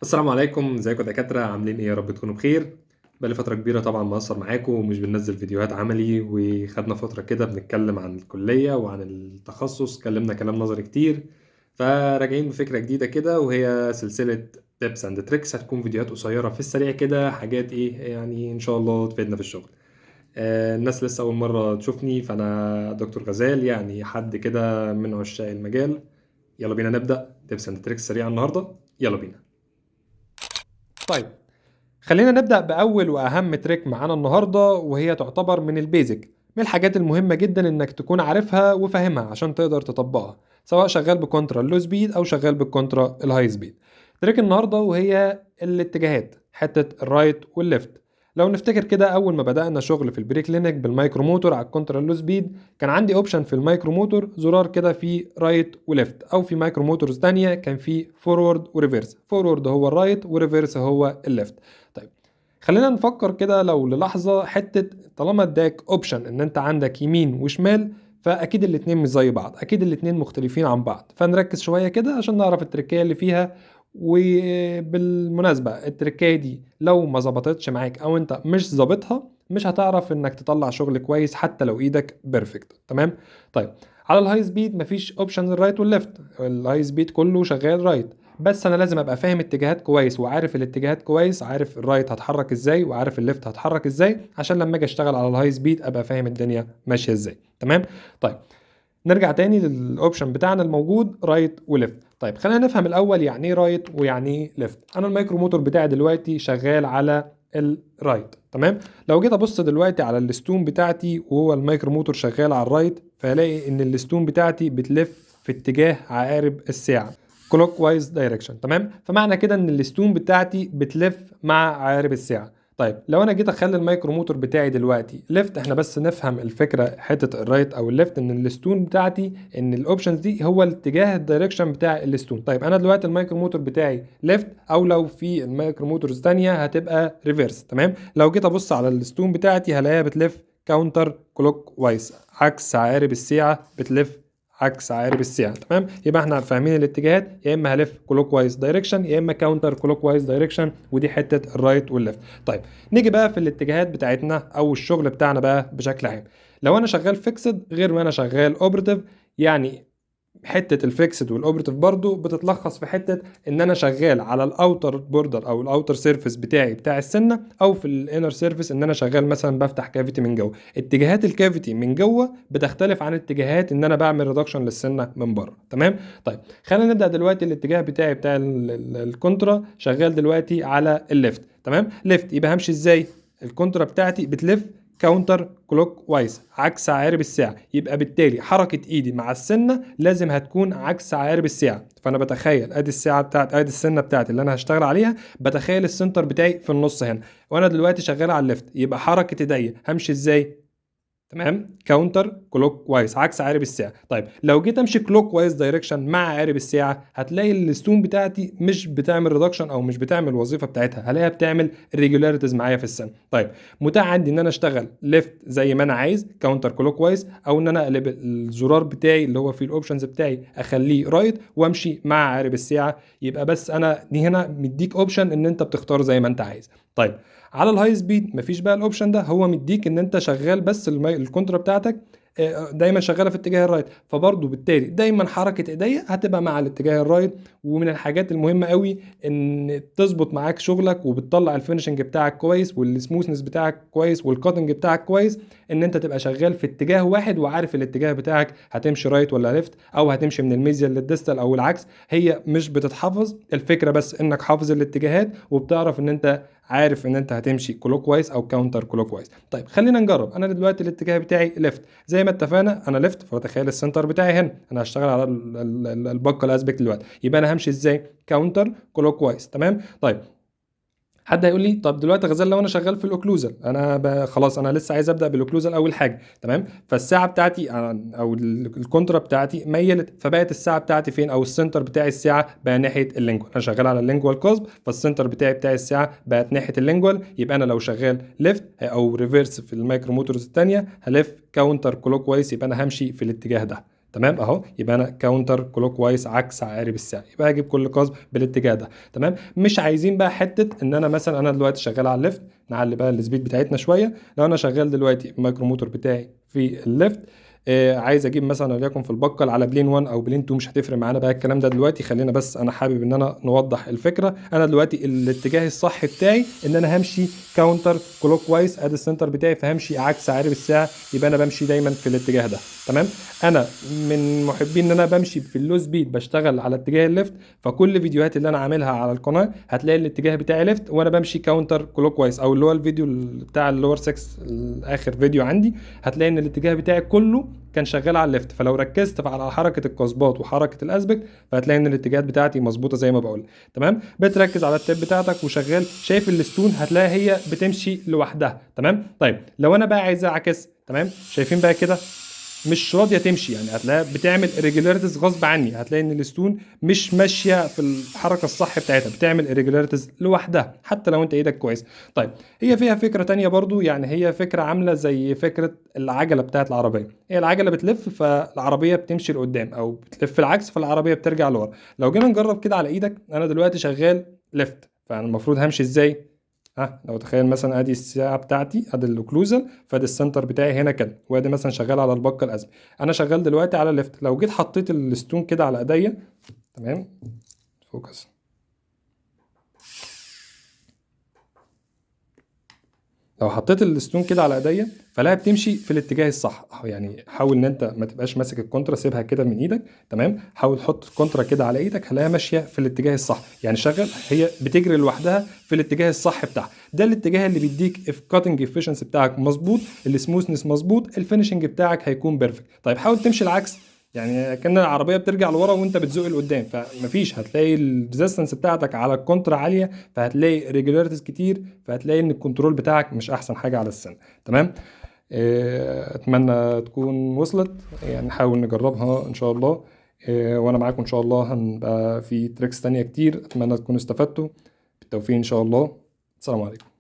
السلام عليكم، ازيكم يا دكاترة؟ عاملين ايه؟ يا رب تكونوا بخير. بقالي فترة كبيرة طبعا مقصر معاكم ومش بننزل فيديوهات عملي، وخدنا فترة كده بنتكلم عن الكلية وعن التخصص، اتكلمنا كلام نظري كتير. فراجعين بفكرة جديدة كده، وهي سلسلة تيبس اند تريكس. هتكون فيديوهات قصيرة في السريع كده، حاجات ايه يعني ان شاء الله تفيدنا في الشغل. الناس لسه أول مرة تشوفني، فأنا دكتور غزال، يعني حد كده من عشاق المجال. يلا بينا نبدأ تيبس اند تريكس سريعا النهاردة. يلا بينا. طيب، خلينا نبدأ بأول وأهم تريك معانا النهاردة، وهي تعتبر من البيزك، من الحاجات المهمة جدا إنك تكون عارفها وفاهمها عشان تقدر تطبقها، سواء شغال بكونترا اللو سبيد أو شغال بالكونترا الهاي سبيد. تريك النهاردة وهي الاتجاهات، حتة الرايت والليفت. لو نفتكر كده، أول ما بدأنا شغل في البري كلينيك بالمايكرو موتور على الكونترا اللو سبيد، كان عندي اوبشن في المايكرو موتور زرار كده فيه رايت وليفت، أو في مايكرو موتورز تانية كان فيه فورورد وريفيرس. فورورد هو الرايت وريفيرس هو الليفت. طيب، خلينا نفكر كده لو للحظة، حتة طالما اداك اوبشن ان انت عندك يمين وشمال، فاكيد الاتنين مش زي بعض، اكيد الاتنين مختلفين عن بعض. فنركز شوية كده عشان نعرف التركية اللي فيها. وبالمناسبة التركية دي لو ما ظبطتش معاك او انت مش ظابطها، مش هتعرف انك تطلع شغل كويس حتى لو ايدك بيرفكت. تمام. طيب، على الهاي سبيد مفيش اوبشن الرايت والليفت، الهاي سبيد كله شغال رايت. بس انا لازم ابقى فاهم اتجاهات كويس، وعارف الاتجاهات كويس، عارف الرايت هتحرك ازاي وعارف الليفت هتحرك ازاي، عشان لما اجي اشتغل على الهاي سبيد ابقى فاهم الدنيا ماشيه ازاي. تمام. طيب، نرجع تاني للاوبشن بتاعنا الموجود رايت وليفت. طيب، خلينا نفهم الاول يعني ايه رايت ويعني ايه ليفت. انا المايكرو موتور بتاعي دلوقتي شغال على الرايت. تمام. لو جيت ابص دلوقتي على الستون بتاعتي وهو المايكرو موتور شغال على الرايت، فهلاقي ان الستون بتاعتي بتلف في اتجاه عقارب الساعه، كلوك وايز دايركشن. تمام. فمعنى كده ان الستون بتاعتي بتلف مع عقارب الساعه. طيب، لو انا جيت اخلي المايكرو موتور بتاعي دلوقتي ليفت، احنا بس نفهم الفكره، حته الرايت او الليفت، ان الستون بتاعتي، ان الاوبشنز دي هو الاتجاه الدايركشن بتاع الستون. طيب، انا دلوقتي المايكرو موتور بتاعي ليفت، او لو في المايكرو موتورز تانية هتبقى ريفيرس. تمام. لو جيت ابص على الستون بتاعتي هلاقيها بتلف كاونتر كلوك وايز، عكس عقارب الساعه بتلف عكس عقارب الساعه. تمام. يبقى احنا فاهمين الاتجاهات، يا اما هلف كلوك وايز دايركشن يا اما كاونتر كلوك وايز دايركشن، ودي حته الرايت والليفت. طيب، نيجي بقى في الاتجاهات بتاعتنا او الشغل بتاعنا بقى بشكل عام. لو انا شغال فيكسد غير ما انا شغال اوبرتيف، يعني حته الفيكسد والاوبرتيف برضو بتتلخص في حته ان انا شغال على الاوتر بوردر او الاوتر سيرفيس بتاعي بتاع السنه، او في الانر سيرفيس ان انا شغال مثلا بفتح كافيتي من جوه. اتجاهات الكافيتي من جوه بتختلف عن اتجاهات ان انا بعمل ريدكشن للسنه من بره. تمام. طيب، خلينا نبدا دلوقتي. الاتجاه بتاعي بتاع الكونترا شغال دلوقتي على الليفت. تمام. ليفت يبقى همشي ازاي؟ الكونترا بتاعتي بتلف كاونتر كلوك وايز، عكس عقارب الساعه. يبقى بالتالي حركه ايدي مع السنه لازم هتكون عكس عقارب الساعه. فانا بتخيل ادي الساعه بتاعت، ادي السنه بتاعتي اللي انا هشتغل عليها، بتخيل السنتر بتاعي في النص هنا، وانا دلوقتي شغال على الليفت. يبقى حركه ايديا همشي ازاي؟ تمام. كاونتر كلوك وايز، عكس عقارب الساعه. طيب، لو جيت امشي كلوك وايز دايركشن مع عقارب الساعه، هتلاقي الستون بتاعتي مش بتعمل ريدكشن او مش بتعمل الوظيفه بتاعتها، هلاقيها بتعمل ريجولاريتيز معايا في السنه. طيب، متاح عندي ان انا اشتغل ليفت زي ما انا عايز كاونتر كلوك وايز، او ان انا اقلب الزرار بتاعي اللي هو فيه الاوبشنز بتاعي اخليه رايت وامشي مع عقارب الساعه. يبقى بس انا دي هنا مديك اوبشن ان انت بتختار زي ما انت عايز. طيب، على الهاي سبيد مفيش بقى الاوبشن ده، هو مديك ان انت شغال بس الكونترا بتاعتك دايما شغاله في اتجاه الرايت، فبرضه بالتالي دايما حركه ايديا هتبقى مع الاتجاه الرايت. ومن الحاجات المهمه قوي ان تظبط معاك شغلك وبتطلع الفينشنج بتاعك كويس والسموثنس بتاعك كويس والكاتنج بتاعك كويس، ان انت تبقى شغال في اتجاه واحد وعارف الاتجاه بتاعك هتمشي رايت ولا ليفت، او هتمشي من الميزيال للديستال او العكس. هي مش بتتحفظ الفكره، بس انك حافظ الاتجاهات وبتعرف ان انت عارف ان انت هتمشي كلوك وايز او كاونتر كلوك وايز. طيب، خلينا نجرب. انا دلوقتي الاتجاه بتاعي ليفت زي ما اتفقنا، انا ليفت، فتخيل السنتر بتاعي هنا، انا هشتغل على الباكل اسبكت دلوقتي. يبقى انا همشي ازاي؟ كاونتر كلوك وايز. تمام. طيب، حد هيقول لي طب دلوقتي غزال، لو انا شغال في الاوكلوزال، انا خلاص انا لسه عايز ابدا بالاوكلوزال اول حاجه. تمام. فالساعه بتاعتي او الكونترا بتاعتي ميلت، فبقت الساعه بتاعتي فين؟ او السنتر بتاعي الساعه بقى ناحيه اللينجوال، انا شغال على اللينجوال كوزب، فالسنتر بتاع الساعه بقت ناحيه اللينجوال. يبقى انا لو شغال ليفت او ريفيرس في المايكرو موتورز الثانيه هلف كاونتر كلوك وايز، يبقى انا همشي في الاتجاه ده. تمام اهو. يبقى انا كاونتر كلوك وايز عكس عقارب الساعه، يبقى هجيب كل قصب بالاتجاه ده. تمام. مش عايزين بقى حته ان انا مثلا انا دلوقتي شغال على الليفت، نعلي بقى السبيد بتاعتنا شويه. لو انا شغال دلوقتي المايكرو موتور بتاعي في الليفت، عايز اجيب مثلا وليكن في البقل على بلين 1 او بلين 2، مش هتفرق معانا بقى الكلام ده دلوقتي. خلينا بس انا حابب ان انا نوضح الفكره. انا دلوقتي الاتجاه الصح بتاعي ان انا همشي كاونتر كلوك وايز، ادي السنتر بتاعي، فهمشي عكس عقارب الساعه، يبقى انا بمشي دايما في الاتجاه ده. تمام. انا من محبين ان انا بمشي في اللو سبيد، بشتغل على اتجاه الليفت، فكل الفيديوهات اللي انا عاملها على القناه هتلاقي الاتجاه بتاعي ليفت وانا بمشي كاونتر كلوك وايز، او اللي هو الفيديو بتاع اللور 6 اخر فيديو عندي، هتلاقي ان الاتجاه بتاعي كله كان شغال على الليفت. فلو ركزت على حركه القصبات وحركه الاسبكت، فهتلاقي ان الاتجاهات بتاعتي مظبوطه زي ما بقول. تمام. بتركز على التيب بتاعتك وشغال، شايف الستون هتلاقي هي بتمشي لوحدها. تمام. طيب لو انا بقى عايز اعكس، تمام، شايفين بقى كده مش راضيه تمشي، يعني هتلاقيها بتعمل irregularities غصب عني. هتلاقي ان الستون مش ماشيه في الحركه الصح بتاعتها، بتعمل irregularities لوحدها حتى لو انت ايدك كويس. طيب هي فيها فكره تانية برضو، يعني هي فكره عامله زي فكره العجله بتاعت العربيه. هي العجله بتلف فالعربيه بتمشي لقدام، او بتلف العكس فالعربيه بترجع لورا. لو جينا نجرب كده على ايدك، انا دلوقتي شغال ليفت، فانا المفروض همشي ازاي؟ ها، لو تخيل مثلا ادي الساعه بتاعتي، ادي الاوكلوزال، فادي السنتر بتاعي هنا كده، وادي مثلا شغال على البقه الازرق. انا شغال دلوقتي على ليفت. لو جيت حطيت الستون كده على ايديا، تمام، فوكس، لو حطيت الستون كده على ايديا فلا بتمشي في الاتجاه الصح اهو. يعني حاول ان انت ما تبقاش ماسك الكونترا، سيبها كده من ايدك. تمام. حاول تحط الكونترا كده على ايدك، هلاقيها ماشيه في الاتجاه الصح، يعني شغل، هي بتجري لوحدها في الاتجاه الصح بتاعها. ده الاتجاه اللي بيديك الكاتنج افشنسي بتاعك مظبوط، السموثنس مظبوط، الفينشنج بتاعك هيكون بيرفكت. طيب حاول تمشي العكس، يعني كان العربيه بترجع لورا وانت بتزق لقدام، فمفيش، هتلاقي الريزستنس بتاعتك على الكونترا عاليه، فهتلاقي ريجولاريتيز كتير، فهتلاقي ان الكنترول بتاعك مش احسن حاجه على السن. تمام. اتمنى تكون وصلت، يعني نحاول نجربها ان شاء الله. وانا معاكم ان شاء الله، هنبقى في تريكس تانية كتير. اتمنى تكونوا استفدتوا. بالتوفيق ان شاء الله. السلام عليكم.